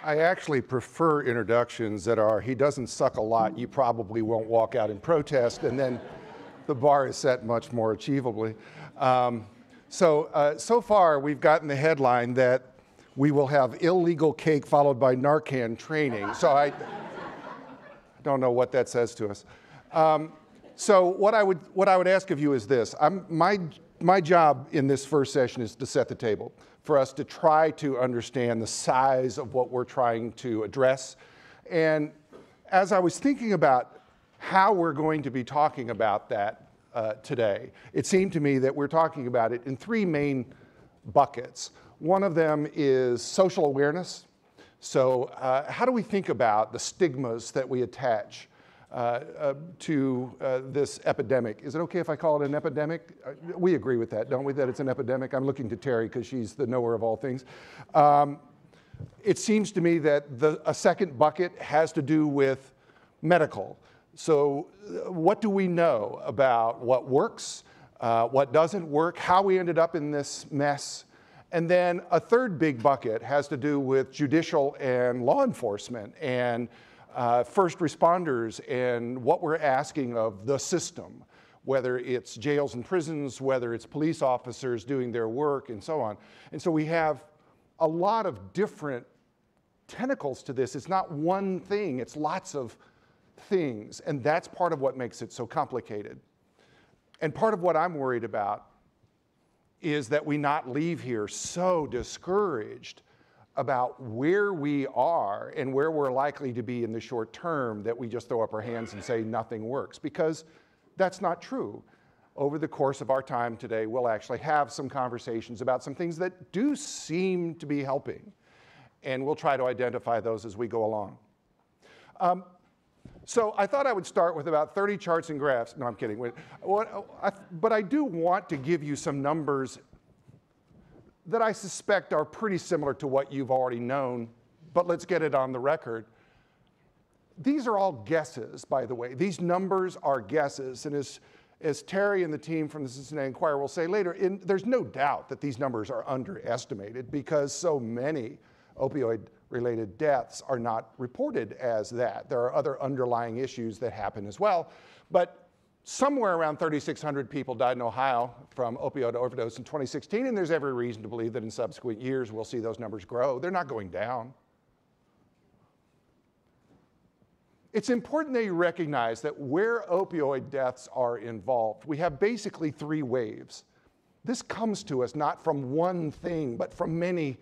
I actually prefer introductions that are, he doesn't suck a lot, you probably won't walk out in protest, and then the bar is set much more achievably. So far we've gotten the headline that we will have illegal cake followed by Narcan training. So I don't know what that says to us. So what I would ask of you is this. My job in this first session is to set the table for us to try to understand the size of what we're trying to address. And as I was thinking about how we're going to be talking about that today, it seemed to me that we're talking about it in three main buckets. One of them is social awareness. So how do we think about the stigmas that we attach to this epidemic? Is it okay if I call it an epidemic? We agree with that, don't we, that it's an epidemic? I'm looking to Terry because she's the knower of all things. It seems to me that a second bucket has to do with medical. So what do we know about what works, what doesn't work, how we ended up in this mess? And then a third big bucket has to do with judicial and law enforcement and first responders and what we're asking of the system, whether it's jails and prisons, whether it's police officers doing their work, and so on. And so we have a lot of different tentacles to this. It's not one thing, it's lots of things, and that's part of what makes it so complicated. And part of what I'm worried about is that we not leave here so discouraged about where we are and where we're likely to be in the short term that we just throw up our hands and say nothing works, because that's not true. Over the course of our time today, we'll actually have some conversations about some things that do seem to be helping, and we'll try to identify those as we go along. So I thought I would start with about 30 charts and graphs. No, I'm kidding. But I do want to give you some numbers that I suspect are pretty similar to what you've already known, but let's get it on the record. These are all guesses, by the way. These numbers are guesses, and as Terry and the team from the Cincinnati Enquirer will say later, there's no doubt that these numbers are underestimated because so many opioid-related deaths are not reported as that. There are other underlying issues that happen as well, but somewhere around 3,600 people died in Ohio from opioid overdose in 2016, and there's every reason to believe that in subsequent years we'll see those numbers grow. They're not going down. It's important that you recognize that where opioid deaths are involved, we have basically three waves. This comes to us not from one thing, but from many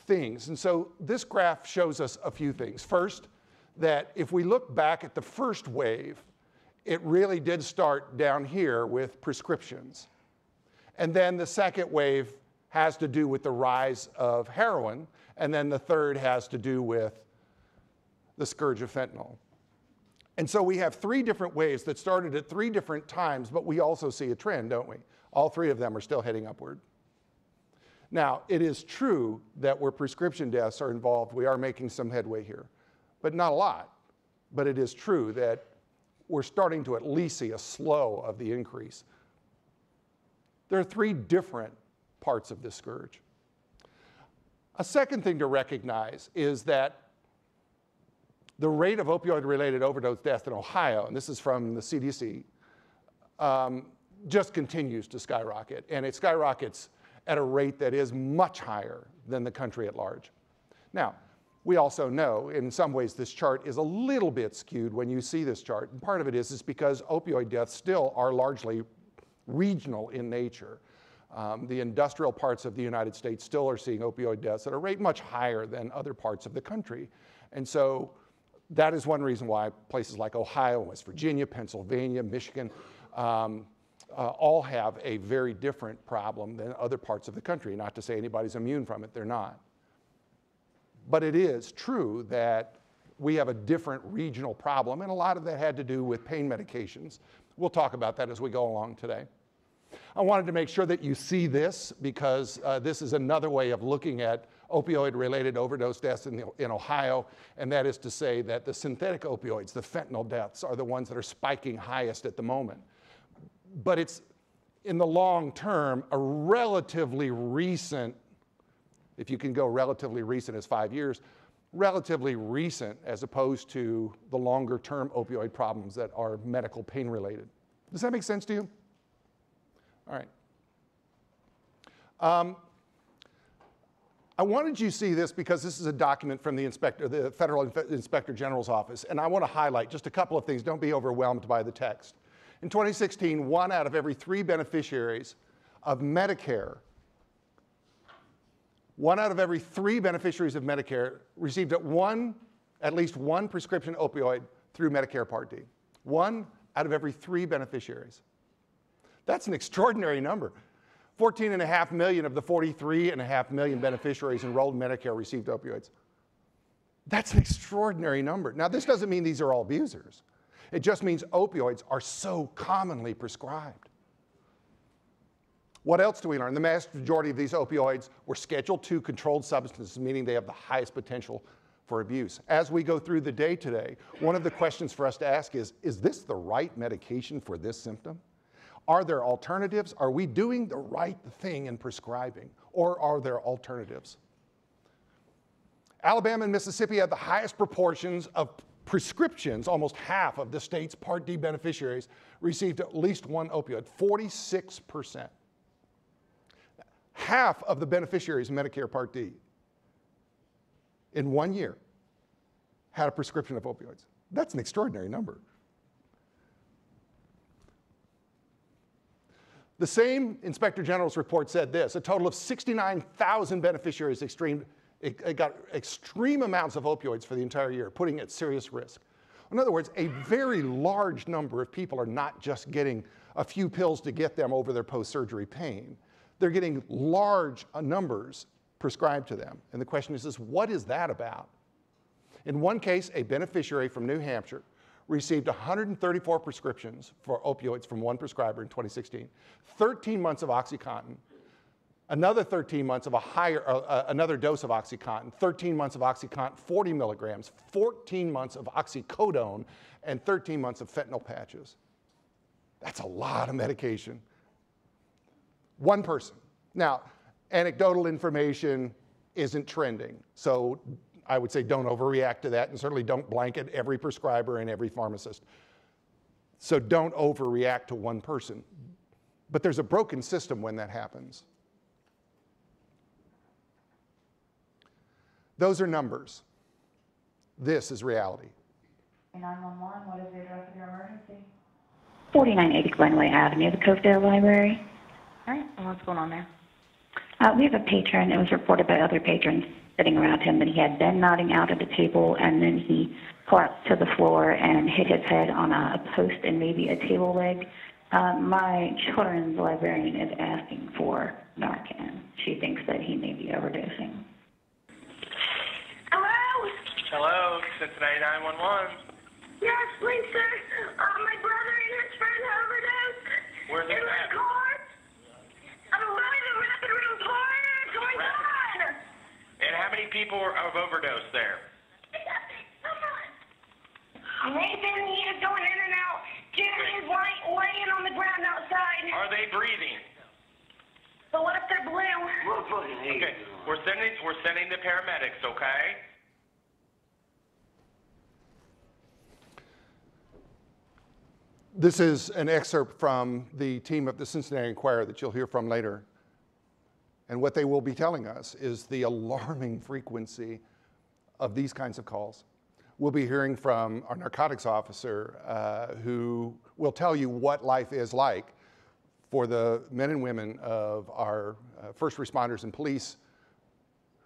things. And so this graph shows us a few things. First, that if we look back at the first wave, it really did start down here with prescriptions. And then the second wave has to do with the rise of heroin, and then the third has to do with the scourge of fentanyl. And so we have three different waves that started at three different times, but we also see a trend, don't we? All three of them are still heading upward. Now, it is true that where prescription deaths are involved, we are making some headway here, but not a lot. But it is true that we're starting to at least see a slow of the increase. There are three different parts of this scourge. A second thing to recognize is that the rate of opioid-related overdose death in Ohio, and this is from the CDC, just continues to skyrocket, and it skyrockets at a rate that is much higher than the country at large. Now, we also know, in some ways, this chart is a little bit skewed when you see this chart. And part of it is because opioid deaths still are largely regional in nature. The industrial parts of the United States still are seeing opioid deaths at a rate much higher than other parts of the country. And so that is one reason why places like Ohio, West Virginia, Pennsylvania, Michigan, all have a very different problem than other parts of the country. Not to say anybody's immune from it, they're not. But it is true that we have a different regional problem, and a lot of that had to do with pain medications. We'll talk about that as we go along today. I wanted to make sure that you see this because this is another way of looking at opioid-related overdose deaths in Ohio, and that is to say that the synthetic opioids, the fentanyl deaths, are the ones that are spiking highest at the moment. But it's, in the long term, a relatively recent If you can go relatively recent as 5 years, relatively recent as opposed to the longer term opioid problems that are medical pain related. Does that make sense to you? All right. I wanted you to see this because this is a document from the Federal Inspector General's office, and I want to highlight just a couple of things. Don't be overwhelmed by the text. In 2016, 1 out of every 3 beneficiaries of Medicare, 1 out of every 3 beneficiaries of Medicare received at least one prescription opioid through Medicare Part D. 1 out of every 3 beneficiaries. That's an extraordinary number. 14.5 million of the 43.5 million beneficiaries enrolled in Medicare received opioids. That's an extraordinary number. Now, this doesn't mean these are all abusers. It just means opioids are so commonly prescribed. What else do we learn? The vast majority of these opioids were Schedule II controlled substances, meaning they have the highest potential for abuse. As we go through the day today, one of the questions for us to ask is this the right medication for this symptom? Are there alternatives? Are we doing the right thing in prescribing, or are there alternatives? Alabama and Mississippi had the highest proportions of prescriptions. Almost half of the state's Part D beneficiaries received at least one opioid, 46%. Half of the beneficiaries in Medicare Part D in 1 year had a prescription of opioids. That's an extraordinary number. The same Inspector General's report said this: a total of 69,000 beneficiaries got extreme amounts of opioids for the entire year, putting at serious risk. In other words, a very large number of people are not just getting a few pills to get them over their post-surgery pain. They're getting large numbers prescribed to them. And the question is what is that about? In one case, a beneficiary from New Hampshire received 134 prescriptions for opioids from one prescriber in 2016, 13 months of OxyContin, another 13 months of another dose of OxyContin, 13 months of OxyContin, 40 milligrams, 14 months of oxycodone, and 13 months of fentanyl patches. That's a lot of medication. One person. Now, anecdotal information isn't trending, so I would say don't overreact to that, and certainly don't blanket every prescriber and every pharmacist. So don't overreact to one person. But there's a broken system when that happens. Those are numbers. This is reality. 911, what is the address of your emergency? 4980 Glenway Avenue, the Covedale Library. All right, and what's going on there? We have a patron. It was reported by other patrons sitting around him that he had been nodding out at the table, and then he collapsed to the floor and hit his head on a post and maybe a table leg. My children's librarian is asking for Narcan. She thinks that he may be overdosing. Hello? Hello, Cincinnati 911. Yes, please, sir. My brother and his friend overdosed. Where's it in my at? car. I'm away the rapid room party. It's going on. And how many people have overdosed there? Nathan, he is going in and out. Jerry is laying on the ground outside. Are they breathing? But what if they're blue? Okay, we're sending the paramedics, okay? This is an excerpt from the team of the Cincinnati Enquirer that you'll hear from later. And what they will be telling us is the alarming frequency of these kinds of calls. We'll be hearing from our narcotics officer who will tell you what life is like for the men and women of our first responders and police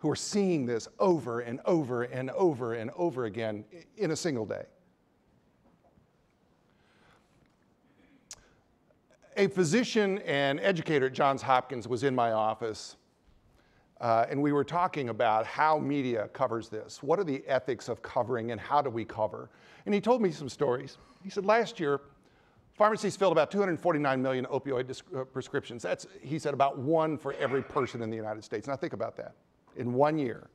who are seeing this over and over and over and over again in a single day. A physician and educator at Johns Hopkins was in my office, and we were talking about how media covers this. What are the ethics of covering, and how do we cover? And he told me some stories. He said last year, pharmacies filled about 249 million opioid prescriptions. That's, he said, about 1 for every person in the United States. Now think about that, in 1 year.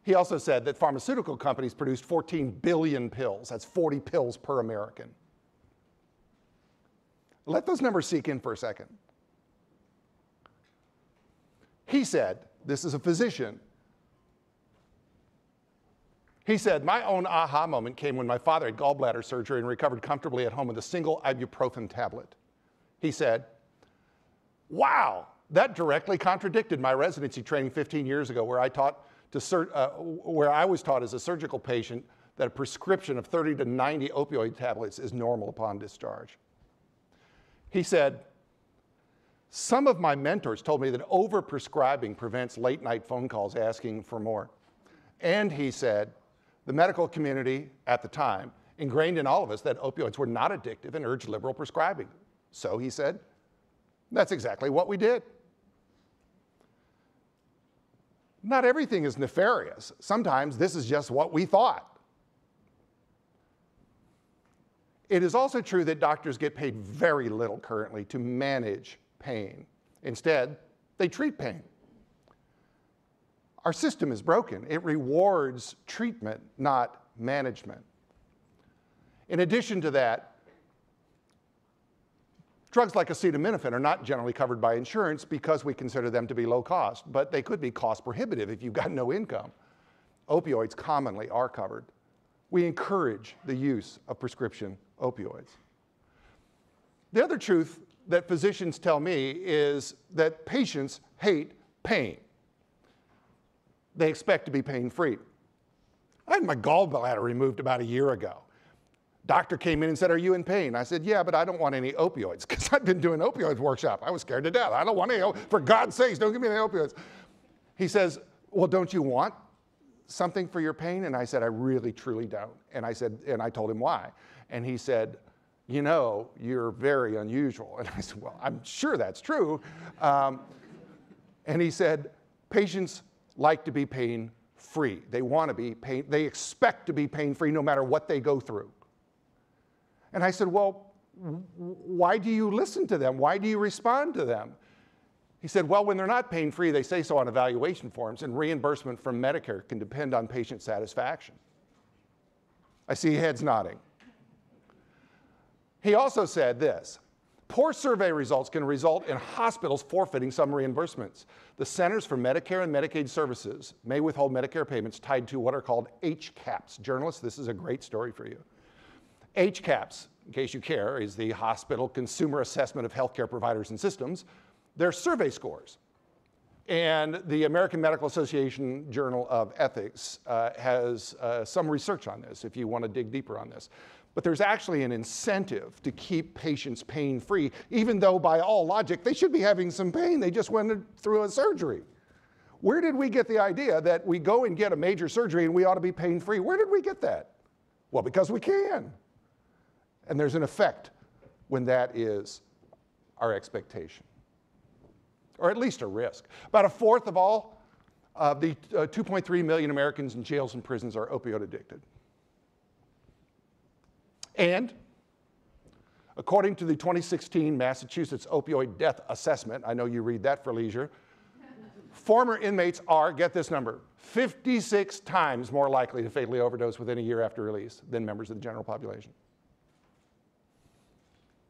He also said that pharmaceutical companies produced 14 billion pills. That's 40 pills per American. Let those numbers sink in for a second. He said This is a physician. He said, my own aha moment came when my father had gallbladder surgery and recovered comfortably at home with a single ibuprofen tablet. He said, wow, that directly contradicted my residency training 15 years ago where I was taught as a surgical patient that a prescription of 30 to 90 opioid tablets is normal upon discharge. He said, some of my mentors told me that overprescribing prevents late night phone calls asking for more. And he said, the medical community at the time ingrained in all of us that opioids were not addictive and urged liberal prescribing. So he said, that's exactly what we did. Not everything is nefarious. Sometimes this is just what we thought. It is also true that doctors get paid very little currently to manage pain. Instead, they treat pain. Our system is broken. It rewards treatment, not management. In addition to that, drugs like acetaminophen are not generally covered by insurance because we consider them to be low cost, but they could be cost prohibitive if you've got no income. Opioids commonly are covered. We encourage the use of prescription opioids. The other truth that physicians tell me is that patients hate pain. They expect to be pain-free. I had my gallbladder removed about a year ago. Doctor came in and said, are you in pain? I said, yeah, but I don't want any opioids because I've been doing opioids workshop. I was scared to death. I don't want any, for God's sakes, don't give me the opioids. He says, well, don't you want something for your pain? And I said, I really, truly don't. And I told him why. And he said, you know, you're very unusual. And I said, well, I'm sure that's true. And he said, patients like to be pain-free. They want to be they expect to be pain-free no matter what they go through. And I said, well, why do you listen to them? Why do you respond to them? He said, well, when they're not pain-free, they say so on evaluation forms, and reimbursement from Medicare can depend on patient satisfaction. I see heads nodding. He also said this, poor survey results can result in hospitals forfeiting some reimbursements. The Centers for Medicare and Medicaid Services may withhold Medicare payments tied to what are called HCAHPS. Journalists, this is a great story for you. HCAHPS, in case you care, is the Hospital Consumer Assessment of Healthcare Providers and Systems. They're survey scores. And the American Medical Association Journal of Ethics has some research on this if you want to dig deeper on this. But there's actually an incentive to keep patients pain-free, even though by all logic, they should be having some pain. They just went through a surgery. Where did we get the idea that we go and get a major surgery and we ought to be pain-free? Where did we get that? Well, because we can. And there's an effect when that is our expectation, or at least a risk. About a fourth of all of the 2.3 million Americans in jails and prisons are opioid addicted. And according to the 2016 Massachusetts Opioid Death Assessment, I know you read that for leisure, former inmates are, get this number, 56 times more likely to fatally overdose within a year after release than members of the general population.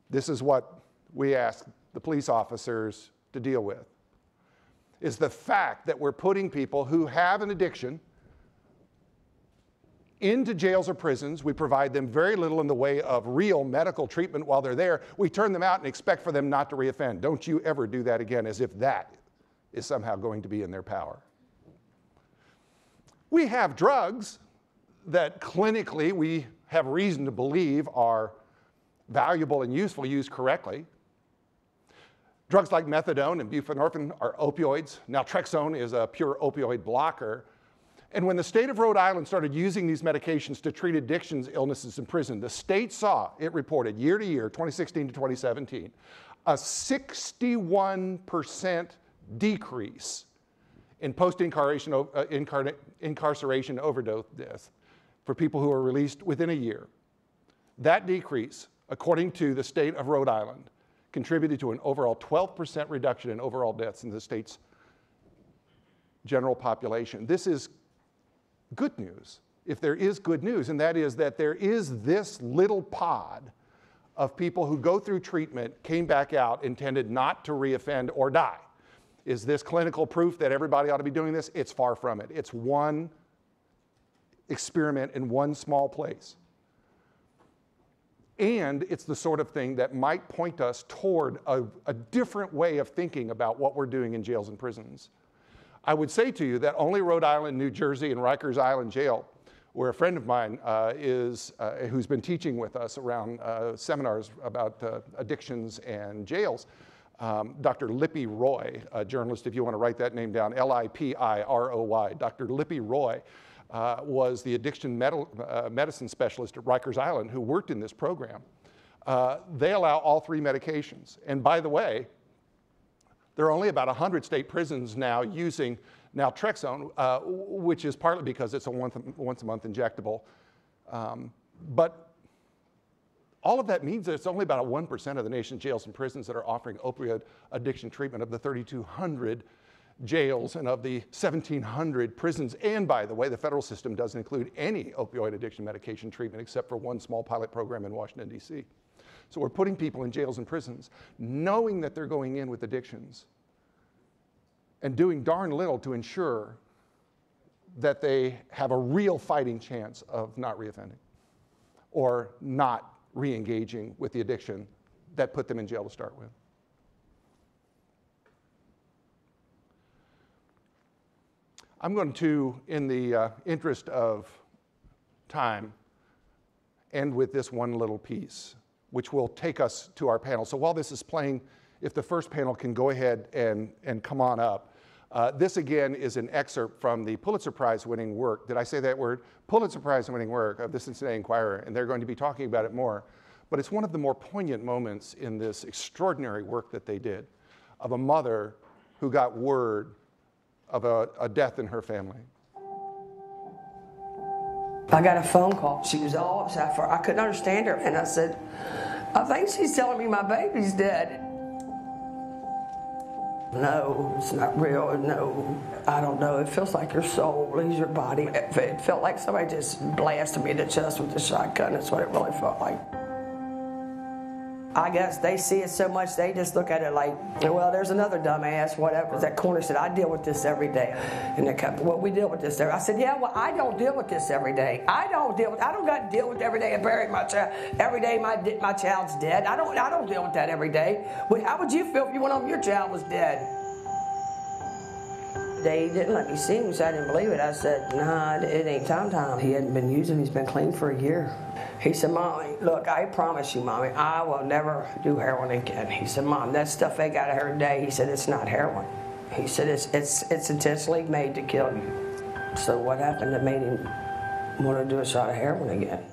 This is what we ask the police officers to deal with, is the fact that we're putting people who have an addiction into jails or prisons. We provide them very little in the way of real medical treatment while they're there. We turn them out and expect for them not to reoffend. Don't you ever do that again, as if that is somehow going to be in their power. We have drugs that clinically we have reason to believe are valuable and useful used correctly. Drugs like methadone and buprenorphine are opioids. Naltrexone is a pure opioid blocker. And when the state of Rhode Island started using these medications to treat addictions illnesses in prison, the state saw, it reported year to year, 2016 to 2017, a 61% decrease in post-incarceration overdose deaths for people who are released within a year. That decrease, according to the state of Rhode Island, contributed to an overall 12% reduction in overall deaths in the state's general population. This is good news, if there is good news, and that is that there is this little pod of people who go through treatment, came back out, intended not to reoffend or die. Is this clinical proof that everybody ought to be doing this? It's far from it. It's one experiment in one small place. And it's the sort of thing that might point us toward a different way of thinking about what we're doing in jails and prisons. I would say to you that only Rhode Island, New Jersey, and Rikers Island Jail, where a friend of mine who's been teaching with us around seminars about addictions and jails, Dr. Lippy Roy, a journalist, if you want to write that name down, L-I-P-I-R-O-Y. Dr. Lippy Roy was the addiction medicine specialist at Rikers Island who worked in this program. They allow all 3 medications. And by the way, there are only about 100 state prisons now using naltrexone, which is partly because it's a once-a-month injectable. But all of that means that it's only about 1% of the nation's jails and prisons that are offering opioid addiction treatment of the 3,200 jails and of the 1,700 prisons. And by the way, the federal system doesn't include any opioid addiction medication treatment except for one small pilot program in Washington, D.C. So we're putting people in jails and prisons knowing that they're going in with addictions and doing darn little to ensure that they have a real fighting chance of not reoffending or not re-engaging with the addiction that put them in jail to start with. I'm going to, in the interest of time, end with this one little piece, which will take us to our panel. So while this is playing, if the first panel can go ahead and come on up. This again is an excerpt from the Pulitzer Prize winning work. Did I say that word? Pulitzer Prize winning work of the Cincinnati Enquirer, and they're going to be talking about it more. But it's one of the more poignant moments in this extraordinary work that they did of a mother who got word of a death in her family. I got a phone call. She was all upset for I couldn't understand her. And I said, I think she's telling me my baby's dead. No, it's not real. No, I don't know. It feels like your soul leaves your body. It felt like somebody just blasted me in the chest with a shotgun. That's what it really felt like. I guess they see it so much, they just look at it like, well, there's another dumbass, whatever. That corner said, I deal with this every day. And they come, well, we deal with this every day. I said, yeah, well, I don't deal with this every day. I don't got to deal with every day and bury my child. Every day my child's dead. I don't deal with that every day. But how would you feel if you went home your child was dead? They didn't let me see him, so I didn't believe it. I said, nah, it ain't time. He hadn't been using, he's been clean for a year. He said, Mommy, look, I promise you, Mommy, I will never do heroin again. He said, Mom, that stuff they got out of her today, he said, it's not heroin. He said, it's intentionally made to kill you. So what happened that made him want to do a shot of heroin again?